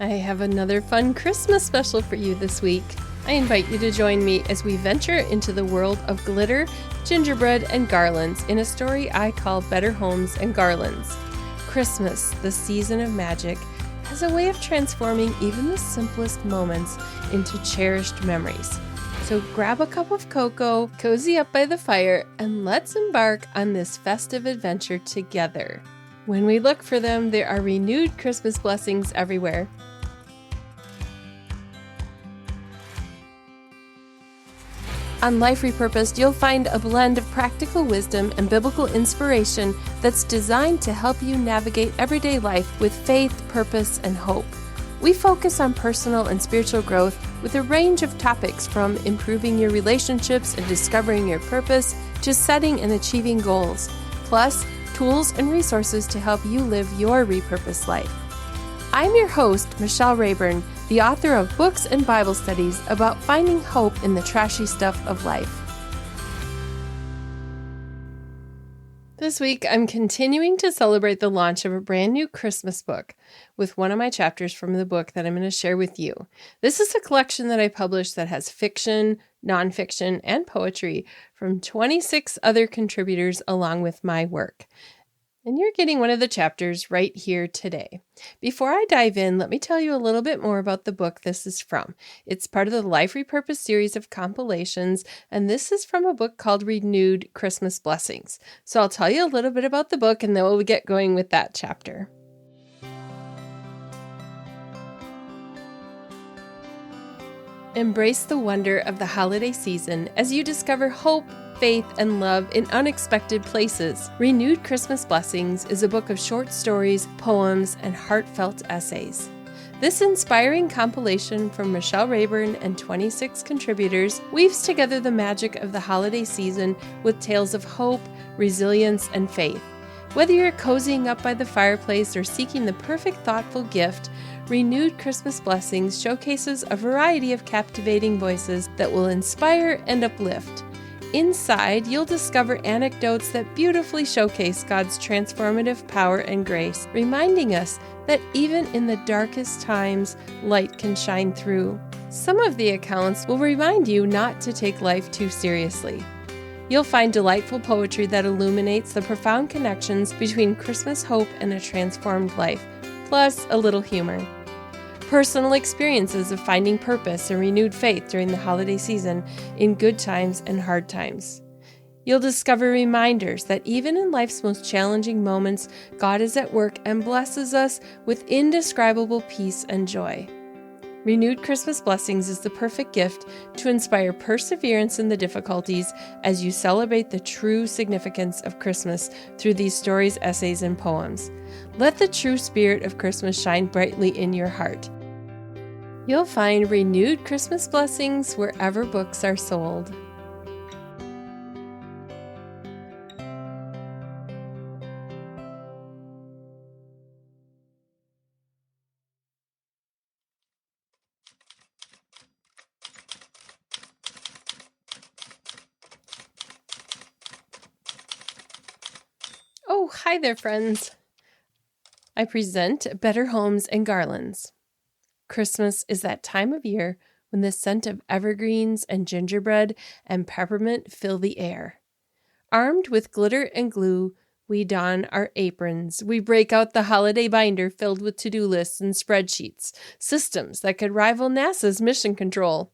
I have another fun Christmas special for you this week. I invite you to join me as we venture into the world of glitter, gingerbread, and garlands in a story I call Better Homes and Garlands. Christmas, the season of magic, has a way of transforming even the simplest moments into cherished memories. So grab a cup of cocoa, cozy up by the fire, and let's embark on this festive adventure together. When we look for them, there are renewed Christmas blessings everywhere. On Life Repurposed, you'll find a blend of practical wisdom and biblical inspiration that's designed to help you navigate everyday life with faith, purpose, and hope. We focus on personal and spiritual growth with a range of topics from improving your relationships and discovering your purpose to setting and achieving goals, plus tools and resources to help you live your repurposed life. I'm your host, Michelle Rayburn, the author of books and Bible studies about finding hope in the trashy stuff of life. This week, I'm continuing to celebrate the launch of a brand new Christmas book with one of my chapters from the book that I'm going to share with you. This is a collection that I published that has fiction, nonfiction, and poetry from 26 other contributors along with my work. And you're getting one of the chapters right here today. Before I dive in, let me tell you a little bit more about the book this is from. It's part of the Life Repurposed series of compilations, and this is from a book called Renewed Christmas Blessings. So I'll tell you a little bit about the book, and then we'll get going with that chapter. Embrace the wonder of the holiday season as you discover hope, faith, and love in unexpected places. Renewed Christmas Blessings is a book of short stories, poems, and heartfelt essays. This inspiring compilation from Michelle Rayburn and 26 contributors weaves together the magic of the holiday season with tales of hope, resilience, and faith. Whether you're cozying up by the fireplace or seeking the perfect thoughtful gift, Renewed Christmas Blessings showcases a variety of captivating voices that will inspire and uplift. Inside, you'll discover anecdotes that beautifully showcase God's transformative power and grace, reminding us that even in the darkest times, light can shine through. Some of the accounts will remind you not to take life too seriously. You'll find delightful poetry that illuminates the profound connections between Christmas hope and a transformed life, plus a little humor. Personal experiences of finding purpose and renewed faith during the holiday season in good times and hard times. You'll discover reminders that even in life's most challenging moments, God is at work and blesses us with indescribable peace and joy. Renewed Christmas Blessings is the perfect gift to inspire perseverance in the difficulties as you celebrate the true significance of Christmas through these stories, essays, and poems. Let the true spirit of Christmas shine brightly in your heart. You'll find Renewed Christmas Blessings wherever books are sold. Oh, hi there, friends. I present Better Homes and Garlands. Christmas is that time of year when the scent of evergreens and gingerbread and peppermint fill the air. Armed with glitter and glue, we don our aprons. We break out the holiday binder filled with to-do lists and spreadsheets, systems that could rival NASA's mission control.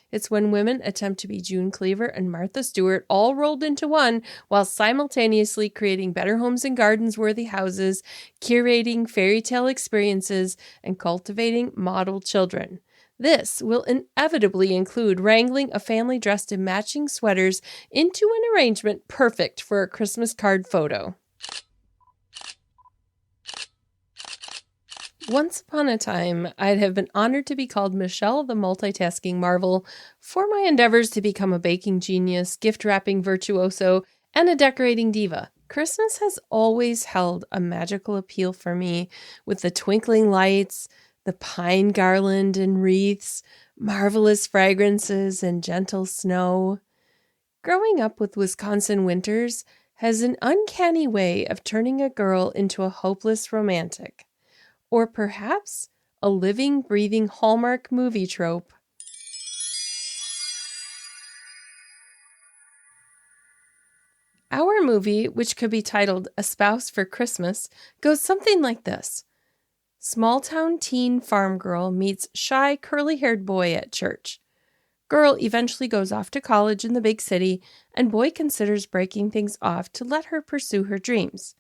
It's when women attempt to be June Cleaver and Martha Stewart all rolled into one while simultaneously creating better homes and gardens-worthy houses, curating fairy tale experiences, and cultivating model children. This will inevitably include wrangling a family dressed in matching sweaters into an arrangement perfect for a Christmas card photo. Once upon a time, I'd have been honored to be called Michelle the multitasking marvel for my endeavors to become a baking genius, gift wrapping virtuoso, and a decorating diva. Christmas has always held a magical appeal for me, with the twinkling lights, the pine garland and wreaths, marvelous fragrances, and gentle snow. Growing up with Wisconsin winters has an uncanny way of turning a girl into a hopeless romantic. Or perhaps a living, breathing Hallmark movie trope. Our movie, which could be titled A Spouse for Christmas, goes something like this. Small-town teen farm girl meets shy, curly-haired boy at church. Girl eventually goes off to college in the big city, and boy considers breaking things off to let her pursue her dreams.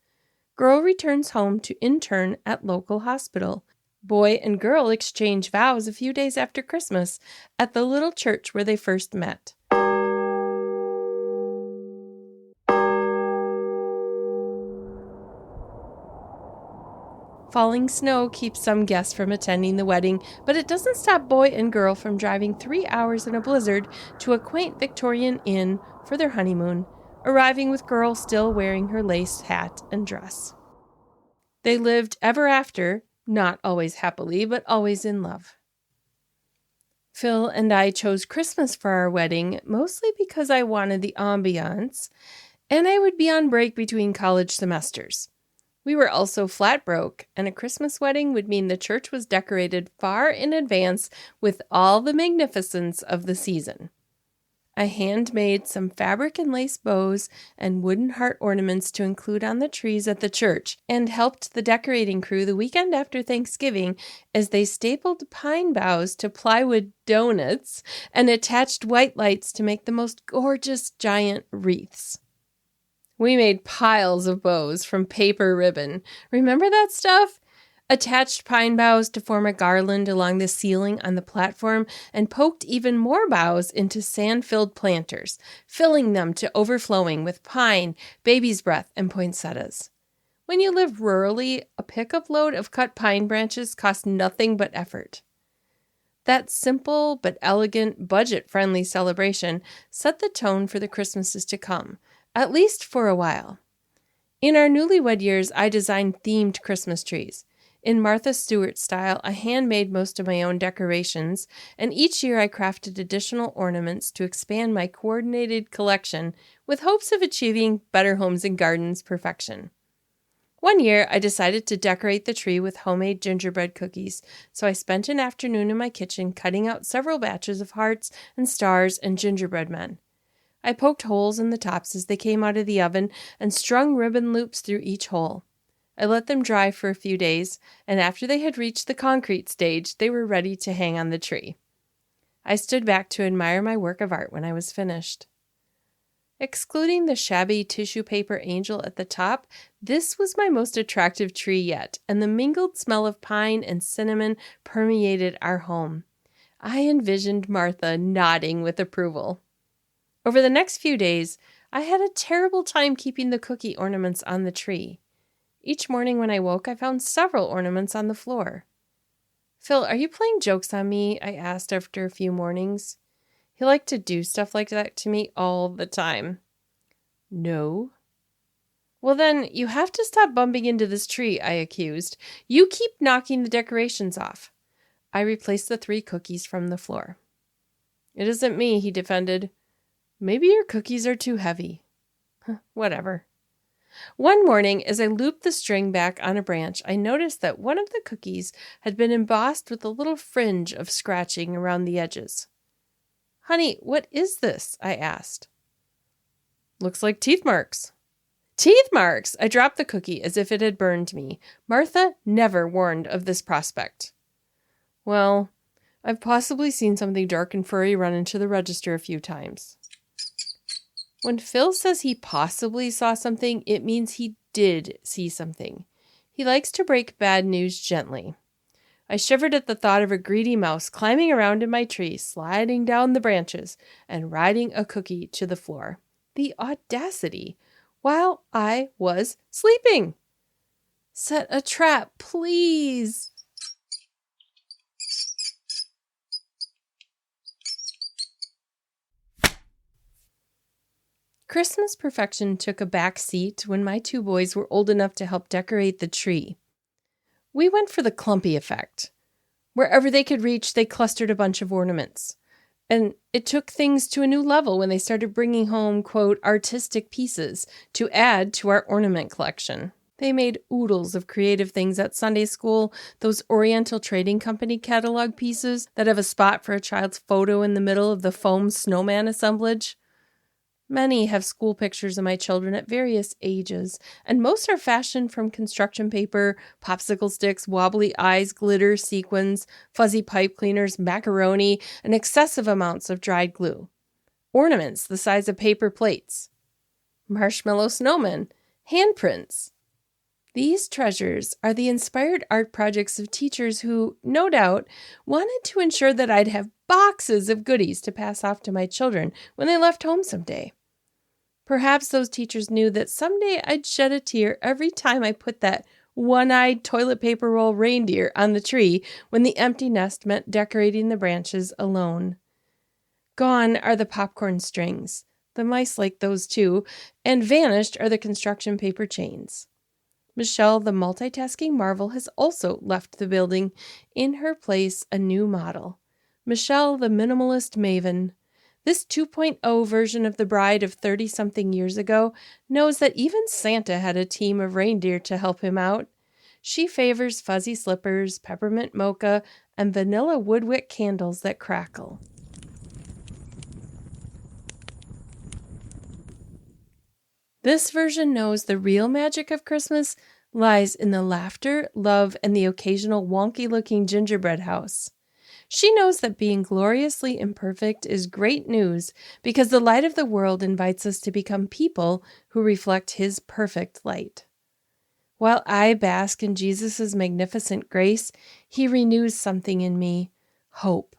Girl returns home to intern at local hospital. Boy and girl exchange vows a few days after Christmas at the little church where they first met. Falling snow keeps some guests from attending the wedding, but it doesn't stop boy and girl from driving 3 hours in a blizzard to a quaint Victorian inn for their honeymoon, arriving with girl still wearing her lace hat and dress. They lived ever after, not always happily, but always in love. Phil and I chose Christmas for our wedding, mostly because I wanted the ambiance, and I would be on break between college semesters. We were also flat broke, and a Christmas wedding would mean the church was decorated far in advance with all the magnificence of the season. I handmade some fabric and lace bows and wooden heart ornaments to include on the trees at the church, and helped the decorating crew the weekend after Thanksgiving as they stapled pine boughs to plywood donuts and attached white lights to make the most gorgeous giant wreaths. We made piles of bows from paper ribbon. Remember that stuff? Attached pine boughs to form a garland along the ceiling on the platform and poked even more boughs into sand-filled planters, filling them to overflowing with pine, baby's breath, and poinsettias. When you live rurally, a pickup load of cut pine branches costs nothing but effort. That simple but elegant, budget-friendly celebration set the tone for the Christmases to come, at least for a while. In our newlywed years, I designed themed Christmas trees. In Martha Stewart style, I handmade most of my own decorations, and each year I crafted additional ornaments to expand my coordinated collection with hopes of achieving Better Homes and Gardens perfection. One year, I decided to decorate the tree with homemade gingerbread cookies, so I spent an afternoon in my kitchen cutting out several batches of hearts and stars and gingerbread men. I poked holes in the tops as they came out of the oven and strung ribbon loops through each hole. I let them dry for a few days, and after they had reached the concrete stage, they were ready to hang on the tree. I stood back to admire my work of art when I was finished. Excluding the shabby tissue paper angel at the top, this was my most attractive tree yet, and the mingled smell of pine and cinnamon permeated our home. I envisioned Martha nodding with approval. Over the next few days, I had a terrible time keeping the cookie ornaments on the tree. Each morning when I woke, I found several ornaments on the floor. Phil, are you playing jokes on me? I asked after a few mornings. He liked to do stuff like that to me all the time. No. Well then, you have to stop bumping into this tree, I accused. You keep knocking the decorations off. I replaced the 3 cookies from the floor. It isn't me, he defended. Maybe your cookies are too heavy. Whatever. One morning, as I looped the string back on a branch, I noticed that one of the cookies had been embossed with a little fringe of scratching around the edges. Honey, what is this? I asked. Looks like teeth marks. Teeth marks! I dropped the cookie as if it had burned me. Martha never warned of this prospect. Well, I've possibly seen something dark and furry run into the register a few times. When Phil says he possibly saw something, it means he did see something. He likes to break bad news gently. I shivered at the thought of a greedy mouse climbing around in my tree, sliding down the branches, and riding a cookie to the floor. The audacity! While I was sleeping! Set a trap, please! Christmas perfection took a back seat when my 2 boys were old enough to help decorate the tree. We went for the clumpy effect. Wherever they could reach, they clustered a bunch of ornaments. And it took things to a new level when they started bringing home, quote, artistic pieces to add to our ornament collection. They made oodles of creative things at Sunday school, those Oriental Trading Company catalog pieces that have a spot for a child's photo in the middle of the foam snowman assemblage. Many have school pictures of my children at various ages, and most are fashioned from construction paper, popsicle sticks, wobbly eyes, glitter, sequins, fuzzy pipe cleaners, macaroni, and excessive amounts of dried glue. Ornaments the size of paper plates. Marshmallow snowmen. Handprints. These treasures are the inspired art projects of teachers who, no doubt, wanted to ensure that I'd have boxes of goodies to pass off to my children when they left home someday. Perhaps those teachers knew that someday I'd shed a tear every time I put that one-eyed toilet paper roll reindeer on the tree when the empty nest meant decorating the branches alone. Gone are the popcorn strings. The mice like those too, and vanished are the construction paper chains. Michelle, the multitasking marvel, has also left the building. In her place, a new model. Michelle, the minimalist maven. This 2.0 version of the bride of 30-something years ago knows that even Santa had a team of reindeer to help him out. She favors fuzzy slippers, peppermint mocha, and vanilla woodwick candles that crackle. This version knows the real magic of Christmas lies in the laughter, love, and the occasional wonky-looking gingerbread house. She knows that being gloriously imperfect is great news because the light of the world invites us to become people who reflect His perfect light. While I bask in Jesus' magnificent grace, He renews something in me, hope.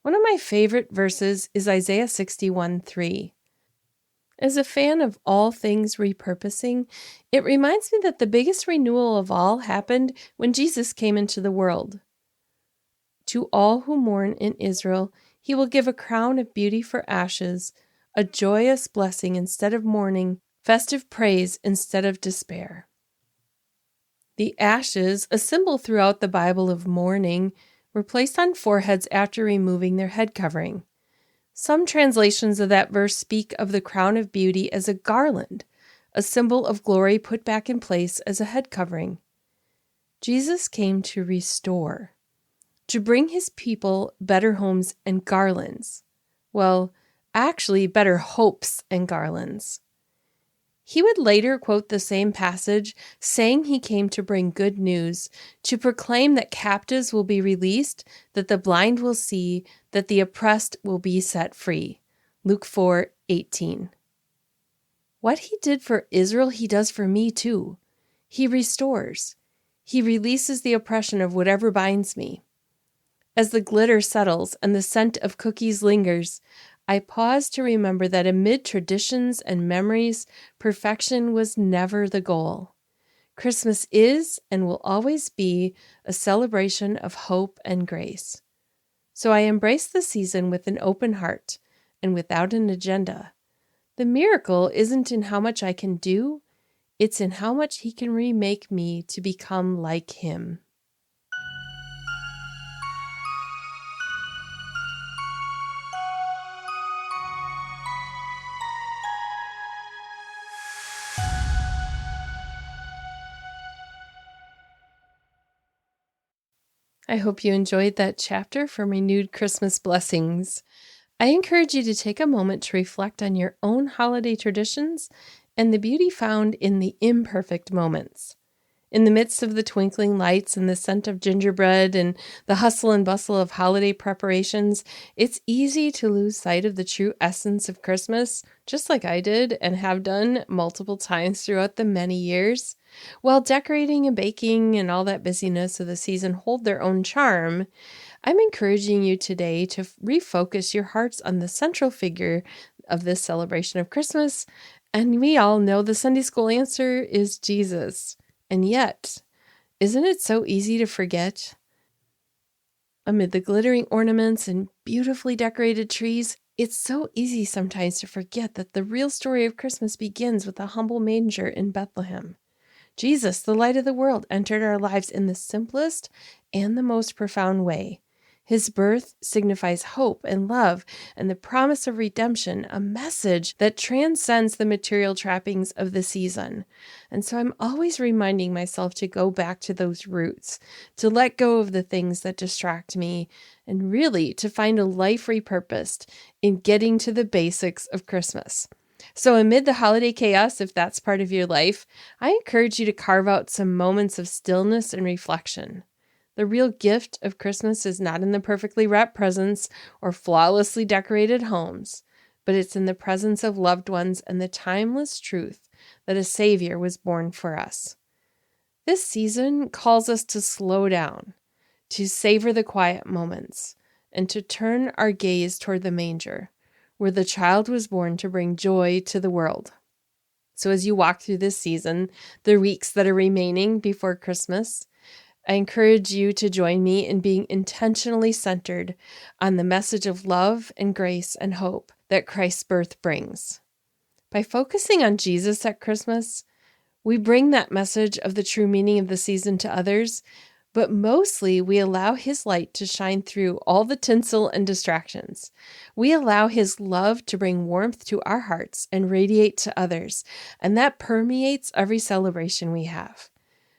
One of my favorite verses is Isaiah 61:3. As a fan of all things repurposing, it reminds me that the biggest renewal of all happened when Jesus came into the world. To all who mourn in Israel, He will give a crown of beauty for ashes, a joyous blessing instead of mourning, festive praise instead of despair. The ashes, a symbol throughout the Bible of mourning, were placed on foreheads after removing their head covering. Some translations of that verse speak of the crown of beauty as a garland, a symbol of glory put back in place as a head covering. Jesus came to restore, to bring His people better homes and garlands. Well, actually, better hopes and garlands. He would later quote the same passage, saying He came to bring good news, to proclaim that captives will be released, that the blind will see, that the oppressed will be set free. Luke 4:18. What He did for Israel, He does for me too. He restores. He releases the oppression of whatever binds me. As the glitter settles and the scent of cookies lingers, I pause to remember that amid traditions and memories, perfection was never the goal. Christmas is and will always be a celebration of hope and grace. So I embrace the season with an open heart and without an agenda. The miracle isn't in how much I can do, it's in how much He can remake me to become like Him. I hope you enjoyed that chapter from Renewed Christmas Blessings. I encourage you to take a moment to reflect on your own holiday traditions and the beauty found in the imperfect moments. In the midst of the twinkling lights and the scent of gingerbread and the hustle and bustle of holiday preparations, it's easy to lose sight of the true essence of Christmas, just like I did and have done multiple times throughout the many years. While decorating and baking and all that busyness of the season hold their own charm, I'm encouraging you today to refocus your hearts on the central figure of this celebration of Christmas. And we all know the Sunday school answer is Jesus. And yet, isn't it so easy to forget? Amid the glittering ornaments and beautifully decorated trees, it's so easy sometimes to forget that the real story of Christmas begins with a humble manger in Bethlehem. Jesus, the light of the world, entered our lives in the simplest and the most profound way. His birth signifies hope and love and the promise of redemption, a message that transcends the material trappings of the season. And so I'm always reminding myself to go back to those roots, to let go of the things that distract me, and really to find a life repurposed in getting to the basics of Christmas. So amid the holiday chaos, if that's part of your life, I encourage you to carve out some moments of stillness and reflection. The real gift of Christmas is not in the perfectly wrapped presents or flawlessly decorated homes, but it's in the presence of loved ones and the timeless truth that a Savior was born for us. This season calls us to slow down, to savor the quiet moments, and to turn our gaze toward the manger, where the child was born to bring joy to the world. So as you walk through this season, the weeks that are remaining before Christmas, I encourage you to join me in being intentionally centered on the message of love and grace and hope that Christ's birth brings. By focusing on Jesus at Christmas, we bring that message of the true meaning of the season to others, but mostly we allow His light to shine through all the tinsel and distractions. We allow His love to bring warmth to our hearts and radiate to others, and that permeates every celebration we have.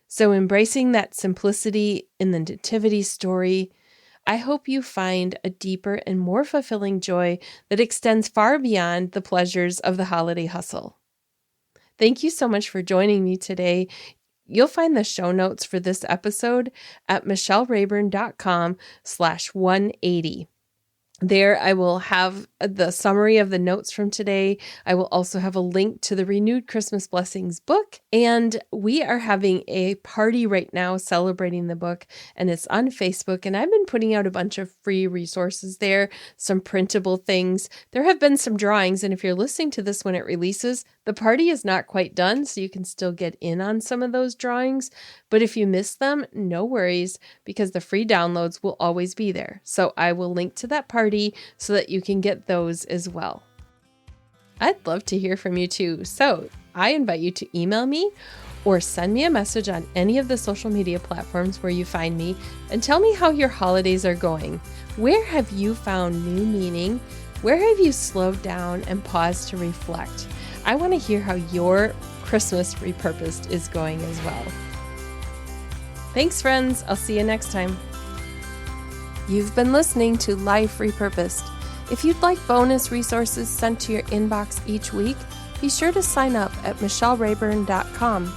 So embracing that simplicity in the nativity story, I hope you find a deeper and more fulfilling joy that extends far beyond the pleasures of the holiday hustle. Thank you so much for joining me today. You'll find the show notes for this episode at michellerayburn.com/180. There, I will have the summary of the notes from today. I will also have a link to the Renewed Christmas Blessings book. And we are having a party right now celebrating the book, and it's on Facebook. And I've been putting out a bunch of free resources there, some printable things. There have been some drawings. And if you're listening to this when it releases, the party is not quite done, so you can still get in on some of those drawings. But if you miss them, no worries, because the free downloads will always be there. So I will link to that party so that you can get those as well. I'd love to hear from you too. So I invite you to email me or send me a message on any of the social media platforms where you find me and tell me how your holidays are going. Where have you found new meaning? Where have you slowed down and paused to reflect? I want to hear how your Christmas repurposed is going as well. Thanks, friends. I'll see you next time. You've been listening to Life Repurposed. If you'd like bonus resources sent to your inbox each week, be sure to sign up at michellerayburn.com.